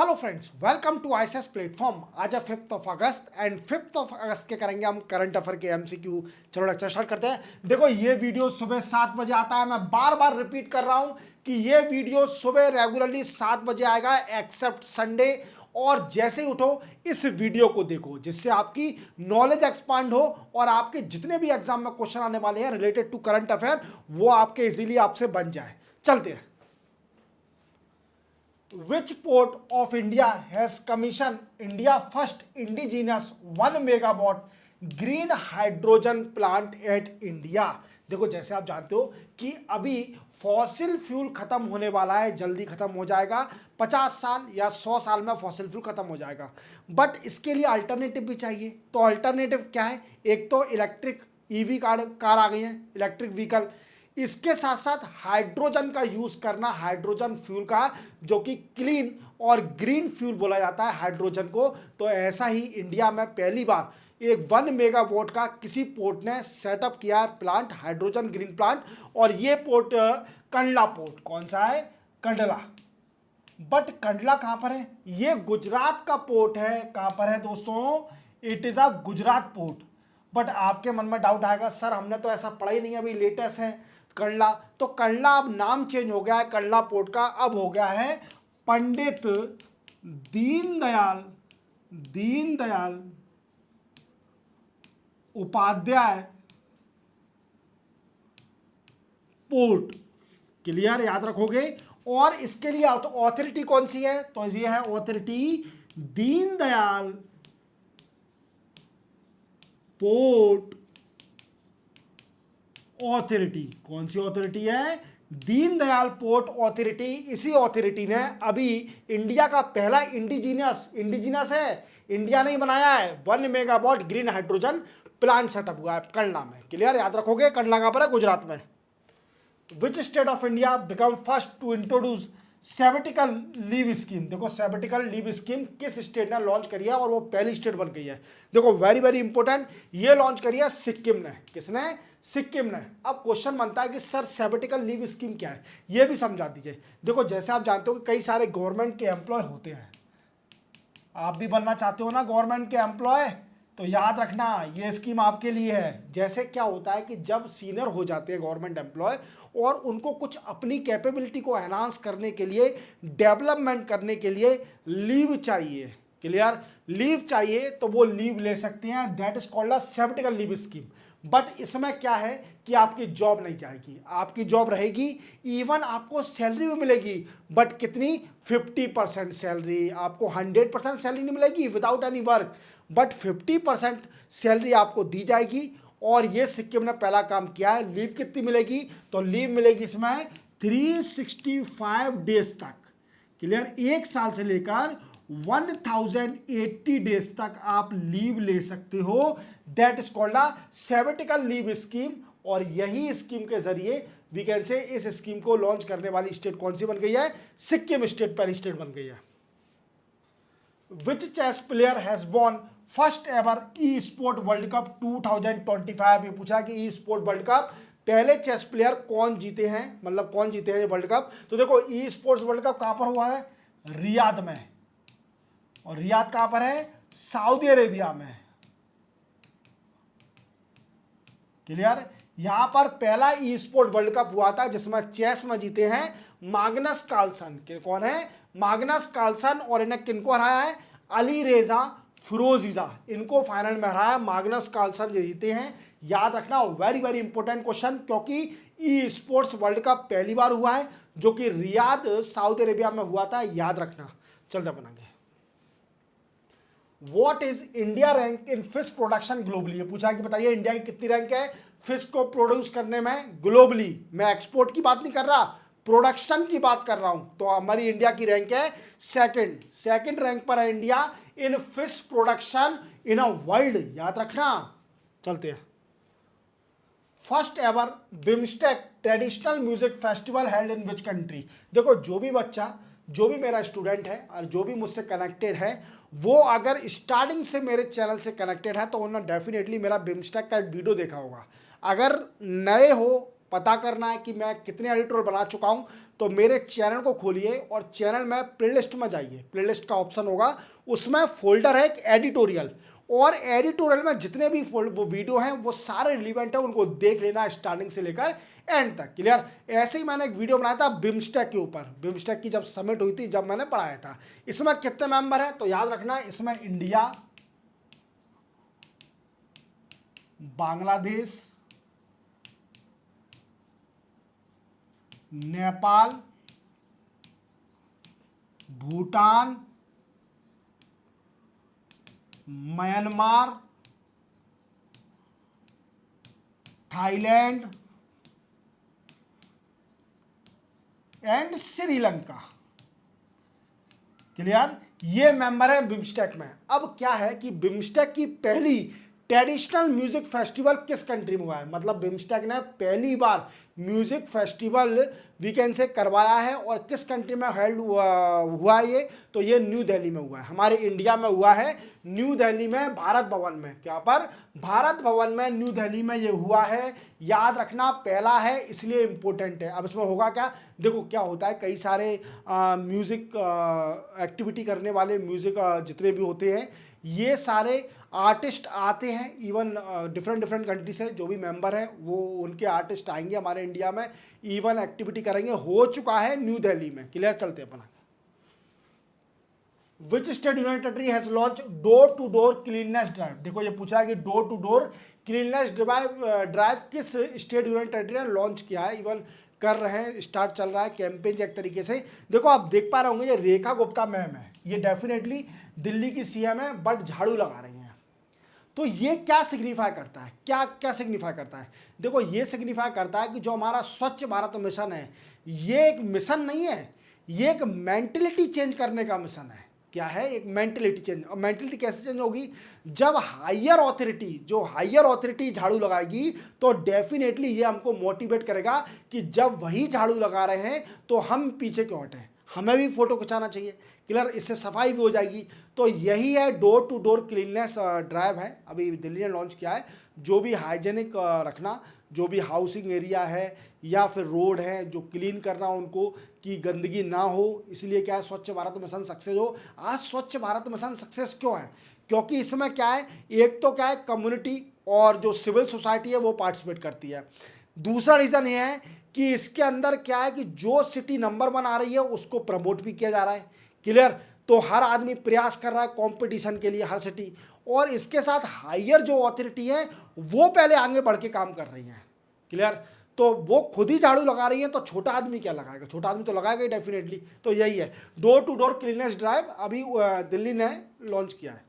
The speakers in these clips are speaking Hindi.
Hello friends, welcome to ICS platform. आज है 5th of August and 5th of August के करेंगे हम करंट अफेयर के एमसीक्यू। चलो लेक्चर स्टार्ट करते हैं। देखो ये वीडियो सुबह 7 बजे आता है। मैं बार बार रिपीट कर रहा हूं कि ये वीडियो सुबह रेगुलरली 7 बजे आएगा एक्सेप्ट संडे। और जैसे ही उठो इस वीडियो को देखो, जिससे आपकी नॉलेज एक्सपांड हो और आपके जितने भी एग्जाम में क्वेश्चन आने वाले हैं रिलेटेड टू करंट अफेयर वो आपके इजीली आपसे बन जाए। चलते हैं। Which port of India has commissioned India first indigenous 1 megawatt green hydrogen plant at India? देखो जैसे आप जानते हो कि अभी फॉसिल फ्यूल खत्म होने वाला है, जल्दी खत्म हो जाएगा। 50 साल या 100 साल में फॉसिल फ्यूल खत्म हो जाएगा, बट इसके लिए अल्टरनेटिव भी चाहिए। तो अल्टरनेटिव क्या है? एक तो इलेक्ट्रिक ईवी कार आ गई है, इलेक्ट्रिक व्हीकल। इसके साथ साथ हाइड्रोजन का यूज करना, हाइड्रोजन फ्यूल का, जो कि क्लीन और ग्रीन फ्यूल बोला जाता है हाइड्रोजन को। तो ऐसा ही इंडिया में पहली बार एक 1 मेगावाट का किसी पोर्ट ने सेटअप किया प्लांट, हाइड्रोजन ग्रीन प्लांट। और ये पोर्ट कंडला पोर्ट, कौन सा है? कंडला। बट कंडला कहां पर है? ये गुजरात का पोर्ट है। कहां पर है दोस्तों? It is a Gujarat port. But आपके मन में डाउट आएगा, सर हमने तो ऐसा पढ़ा ही नहीं, अभी लेटेस्ट है कंडला। तो कंडला अब नाम चेंज हो गया है कंडला पोर्ट का, अब हो गया है पंडित दीनदयाल उपाध्याय पोर्ट। क्लियर? याद रखोगे। और इसके लिए ऑथोरिटी कौन सी है? तो ये है ऑथोरिटी दीनदयाल पोर्ट ऑथोरिटी। कौन सी ऑथोरिटी है? Deendayal port authority. इसी ऑथोरिटी ने अभी इंडिया का पहला इंडिजिनस है, इंडिया ने ही बनाया है, 1 megawatt green hydrogen plant setup हुआ है कंडला में। क्लियर? याद रखोगे। कंडला कहां पर है? गुजरात में। Which state of India become first to introduce sabbatical leave scheme? देखो सैबेटिकल लीव स्कीम किस स्टेट ने लॉन्च करी है और वो पहली स्टेट बन गई है। देखो वेरी वेरी इंपॉर्टेंट, ये लॉन्च करी है सिक्किम ने। किसने? सिक्किम ने। अब क्वेश्चन बनता है कि सर सैबेटिकल लीव स्कीम क्या है, ये भी समझा दीजिए। देखो जैसे आप जानते हो कि कई सारे गवर्नमेंट के एम्प्लॉय होते हैं, आप भी बनना चाहते हो ना गवर्नमेंट के एम्प्लॉय, तो याद रखना ये स्कीम आपके लिए है। जैसे क्या होता है कि जब सीनियर हो जाते हैं गवर्नमेंट एम्प्लॉय और उनको कुछ अपनी कैपेबिलिटी को एनहांस करने के लिए, डेवलपमेंट करने के लिए लीव चाहिए। क्लियर? लीव चाहिए तो वो लीव ले सकते हैं, that is called a sabbatical leave scheme. But इसमें क्या है कि आपकी जॉब नहीं जाएगी, आपकी जॉब रहेगी। इवन आपको सैलरी भी मिलेगी, बट कितनी? 50% सैलरी। आपको 100% सैलरी नहीं मिलेगी without any work, but 50% salary आपको दी जाएगी। और ये सिक्किम ने पहला काम किया है। लीव कितनी मिलेगी? तो लीव मिलेगी इसमें 365 डेज तक। क्लियर? एक साल से लेकर 1080 डेज तक आप लीव ले सकते हो। That is called a sabbatical leave scheme. और यही स्कीम के जरिए वी कैन से इस स्कीम को लॉन्च करने वाली स्टेट कौन सी बन गई है? सिक्किम स्टेट पहली स्टेट बन गई है। Which chess player has won first ever esport world cup 2025? ये पूछा कि ई स्पोर्ट वर्ल्ड कप पहले चेस प्लेयर कौन जीते हैं, मतलब कौन जीते हैं ये वर्ल्ड कप। तो देखो ई स्पोर्ट्स वर्ल्ड कप कहां पर हुआ है? रियाद में। और रियाद कहां पर है? सऊदी अरेबिया में। क्लियर? यहां पर पहला ई स्पोर्ट वर्ल्ड कप हुआ था जिसमें चेस में जीते हैं माग्नस कार्लसन के। कौन है? माग्नस कार्लसन। और इन्हें किनको हराया है? अली रेजा फिरोजीजा, इनको फाइनल में हराया। माग्नस कार्लसन जो जीते हैं। याद रखना, वेरी वेरी इंपॉर्टेंट क्वेश्चन, क्योंकि ई स्पोर्ट्स वर्ल्ड कप पहली बार हुआ है जो कि रियाद सऊदी अरेबिया में हुआ था। याद रखना। चलते बनाएंगे। What is India rank in fish production globally? ये पूछा कि बताइए इंडिया की कितनी रैंक है फिश को प्रोड्यूस करने में ग्लोबली। मैं एक्सपोर्ट की बात नहीं कर रहा, प्रोडक्शन की बात कर रहा हूं। तो हमारी इंडिया की रैंक है सेकंड रैंक पर है India in fish production in a world. याद रखना। चलते हैं। First ever BIMSTEC traditional music festival held in which country? देखो जो भी बच्चा, जो भी मेरा स्टूडेंट है और जो भी मुझसे कनेक्टेड है, वो अगर स्टार्टिंग से मेरे चैनल से कनेक्टेड है तो उन्होंने डेफिनेटली मेरा बिम्स्टेक का एक वीडियो देखा होगा। अगर नए हो, पता करना है कि मैं कितने एडिटर बना चुका हूं, तो मेरे चैनल को खोलिए और चैनल में प्लेलिस्ट में जाइए, प्लेलिस्ट का ऑप्शन होगा, उसमें फोल्डर है एक एडिटोरियल, और एडिटोरियल में जितने भी वो वीडियो हैं वो सारे रिलीवेंट है, उनको देख लेना स्टार्टिंग से लेकर एंड तक। क्लियर? ऐसे ही मैंने एक वीडियो बनाया था बिम्स्टेक के ऊपर, बिम्स्टेक की जब समिट हुई थी, जब मैंने पढ़ाया था। इसमें कितने मेंबर हैं तो याद रखना, इसमें India, Bangladesh, Nepal, Bhutan, Myanmar, Thailand and Sri Lanka. Clear? ये मेंबर है बिम्स्टेक में। अब क्या है कि बिम्स्टेक की पहली ट्रेडिशनल म्यूजिक फेस्टिवल किस कंट्री में हुआ है, मतलब बिम्स्टेक ने पहली बार म्यूजिक फेस्टिवल वीकेंड से करवाया है, और किस कंट्री में हेल्ड हुआ है ये, तो ये न्यू दिल्ली में हुआ है, हमारे इंडिया में हुआ है, न्यू दिल्ली में, भारत भवन में। क्या पर? भारत भवन में, न्यू दिल्ली में ये हुआ है। याद रखना, पहला है इसलिए इंपॉर्टेंट है। अब इसमें होगा क्या, देखो क्या होता है, कई सारे म्यूजिक एक्टिविटी करने वाले, म्यूजिक जितने भी होते हैं, ये सारे आर्टिस्ट आते हैं, इवन डिफरेंट कंट्री से जो भी मेंबर हैं वो उनके आर्टिस्ट आएंगे हमारे इंडिया में, इवन एक्टिविटी करेंगे। हो चुका है न्यू दिल्ली में। क्लियर? चलते अपना। Which state united territory has launch door to door cleanness drive. देखो ये पूछा है कि door to door cleanness drive किस स्टेट यूनाइटेड टेरिटरी ने लॉन्च किया है, इवन कर रहे हैं, स्टार्ट चल रहा है कैंपेन एक तरीके से। देखो आप देख पा रहे होंगे, ये रेखा गुप्ता मैम है, ये डेफिनेटली दिल्ली की सीएम है, बट झाड़ू लगा रही हैं। तो ये क्या सिग्निफाई करता है, क्या सिग्निफाई करता है? देखो ये सिग्निफाई करता है कि जो हमारा स्वच्छ भारत मिशन है, ये एक मिशन नहीं है, ये एक मेंटलिटी चेंज करने का मिशन है। क्या है? एक मेंटलिटी चेंज। और मेंटलिटी कैसे चेंज होगी? जब हायर ऑथोरिटी झाड़ू लगाएगी तो डेफिनेटली ये हमको मोटिवेट करेगा कि जब वही झाड़ू लगा रहे हैं तो हम पीछे क्यों हटें, हमें भी फोटो खिंचाना चाहिए। क्लियर? इससे सफाई भी हो जाएगी। तो यही है door to door cleanness drive है, अभी दिल्ली ने लॉन्च किया है। जो भी हाइजेनिक रखना, जो भी हाउसिंग एरिया है या फिर रोड है, जो क्लीन करना उनको, कि गंदगी ना हो, इसलिए क्या है, स्वच्छ भारत मिशन सक्सेस हो। आज स्वच्छ भारत मिशन सक्सेस क्यों है? क्योंकि इसमें क्या है, एक तो क्या है, कम्युनिटी और जो सिविल सोसाइटी है वो पार्टिसिपेट करती है। दूसरा रीज़न ये है कि इसके अंदर क्या है कि जो सिटी नंबर 1 आ रही है उसको प्रमोट भी किया जा रहा है। क्लियर? तो हर आदमी प्रयास कर रहा है कंपटीशन के लिए, हर सिटी, और इसके साथ हायर जो अथॉरिटी है वो पहले आगे बढ़ के काम कर रही हैं। क्लियर? तो वो खुद ही झाड़ू लगा रही है, तो छोटा आदमी क्या लगाएगा? छोटा आदमी तो लगाएगा ही डेफिनेटली। तो यही है door to door cleanness drive, अभी दिल्ली ने लॉन्च किया है।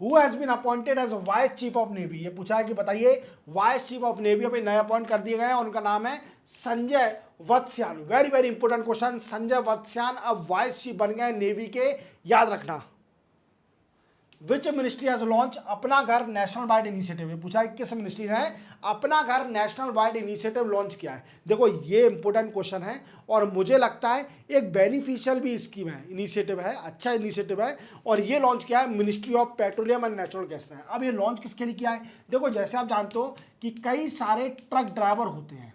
Who has been appointed as vice chief of navy? ये पूछा है कि बताइए, वाइस चीफ ऑफ नेवी अभी नए अपॉइंट कर दिए गए हैं, उनका नाम है Sanjay Vatsyayan. Very very important question, Sanjay Vatsyayan अब वाइस चीफ बन गए नेवी के, याद रखना। विच मिनिस्ट्री हैज लॉन्च अपना घर नेशनल वाइड इनिशिएटिव? ये पूछा है किस मिनिस्ट्री ने अपना घर नेशनल वाइड इनिशिएटिव लॉन्च किया है। देखो ये इंपॉर्टेंट क्वेश्चन है, और मुझे लगता है एक बेनिफिशियल भी स्कीम है, इनिशिएटिव है, अच्छा इनिशिएटिव है, और ये लॉन्च किया है ministry of petroleum and natural gas ने। अब ये लॉन्च किसके लिए किया है? देखो जैसे आप जानते हो कि कई सारे ट्रक ड्राइवर होते हैं,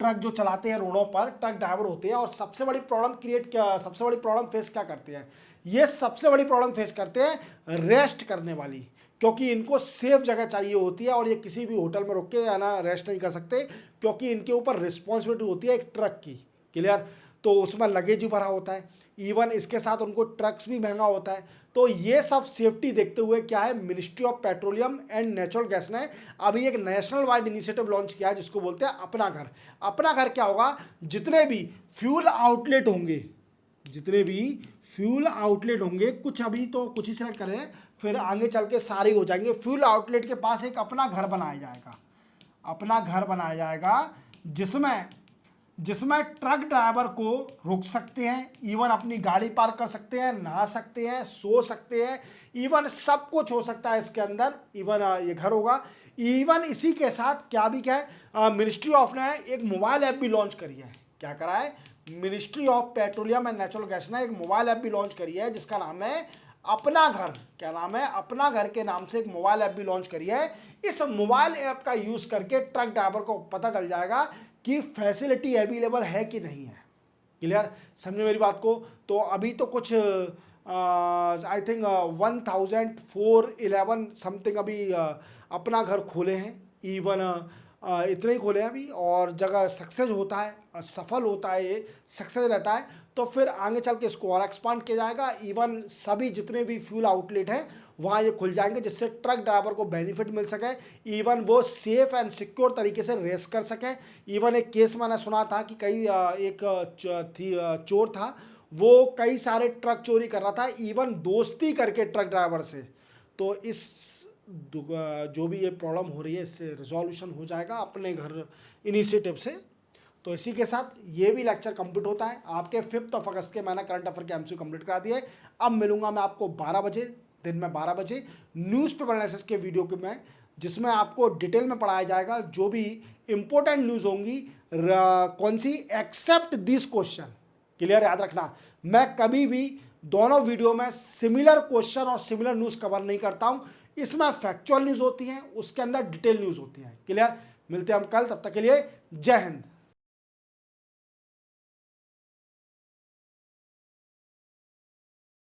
ट्रक जो चलाते हैं रोडों पर, ट्रक ड्राइवर होते हैं, और सबसे बड़ी प्रॉब्लम फेस क्या करते हैं? ये सबसे बड़ी प्रॉब्लम फेस करते हैं रेस्ट करने वाली, क्योंकि इनको सेफ जगह चाहिए होती है, और ये किसी भी होटल में रुक के है ना रेस्ट नहीं कर सकते, क्योंकि इनके ऊपर रिस्पॉन्सिबिलिटी होती है एक ट्रक की। क्लियर? तो उसमें लगेज भी भरा होता है, इवन इसके साथ उनको ट्रक्स भी महंगा होता है। तो ये सब सेफ्टी देखते हुए क्या है, ministry of petroleum and natural gas ने अभी एक नेशनल वाइड इनिशिएटिव लॉन्च किया है, जिसको बोलते हैं अपना घर। अपना घर क्या होगा? जितने भी फ्यूल आउटलेट होंगे, कुछ अभी तो कुछ ही सिलेक्ट करें, फिर आगे चल के सारे हो जाएंगे। फ्यूल आउटलेट के पास एक अपना घर बनाया जाएगा, जिसमें ट्रक ड्राइवर को रोक सकते हैं, इवन अपनी गाड़ी पार्क कर सकते हैं, नहा सकते हैं, सो सकते हैं, इवन सब कुछ हो सकता है इसके अंदर। इवन ये घर होगा। इवन इसी के साथ क्या है, मिनिस्ट्री ऑफ ने एक मोबाइल ऐप भी लॉन्च करी है। क्या करा है? Ministry of petroleum and natural gas ने एक मोबाइल ऐप भी लॉन्च करी है, जिसका नाम है अपना घर। क्या नाम है? अपना घर के नाम से एक मोबाइल ऐप भी लॉन्च करी है। इस मोबाइल ऐप का यूज करके ट्रक ड्राइवर को पता चल जाएगा कि फैसिलिटी अवेलेबल है कि नहीं है। क्लियर, समझे मेरी बात को। तो अभी तो कुछ आई थिंक 1411 समथिंग अभी अपना घर खोले हैं, इवन इतने ही खोले हैं अभी। और जगह सक्सेस होता है, सफल होता है, ये सक्सेस रहता है, तो फिर आगे चल के इसको और एक्सपांड किया जाएगा। इवन सभी जितने भी फ्यूल आउटलेट हैं वहाँ ये खुल जाएंगे, जिससे ट्रक ड्राइवर को बेनिफिट मिल सके, इवन वो सेफ एंड सिक्योर तरीके से रेस कर सकें। इवन एक केस मैंने सुना था कि चोर था, वो कई सारे ट्रक चोरी कर रहा था, इवन दोस्ती करके ट्रक ड्राइवर से। तो इस जो भी ये प्रॉब्लम हो रही है इससे रिजॉल्यूशन हो जाएगा अपने घर इनिशिएटिव से। तो इसी के साथ ये भी लेक्चर कंप्लीट होता है। आपके 5 अगस्त के मैंने करंट अफेयर के एमसीक्यू कंप्लीट करा दिए। अब मिलूंगा मैं आपको 12 बजे, दिन में 12 बजे न्यूज़पेपर एनालिसिस के वीडियो के में, जिसमें आपको डिटेल में पढ़ाया जाएगा जो भी इंपॉर्टेंट न्यूज़ होंगी, कौन सी, एक्सेप्ट दिस क्वेश्चन। क्लियर, याद रखना, मैं कभी भी दोनों वीडियो में सिमिलर क्वेश्चन और सिमिलर न्यूज़ कवर नहीं करता हूं। इसमें फैक्चुअल न्यूज़ होती है, उसके अंदर डिटेल न्यूज़ होती है। क्लियर, मिलते हैं हम कल, तब तक के लिए जय हिंद।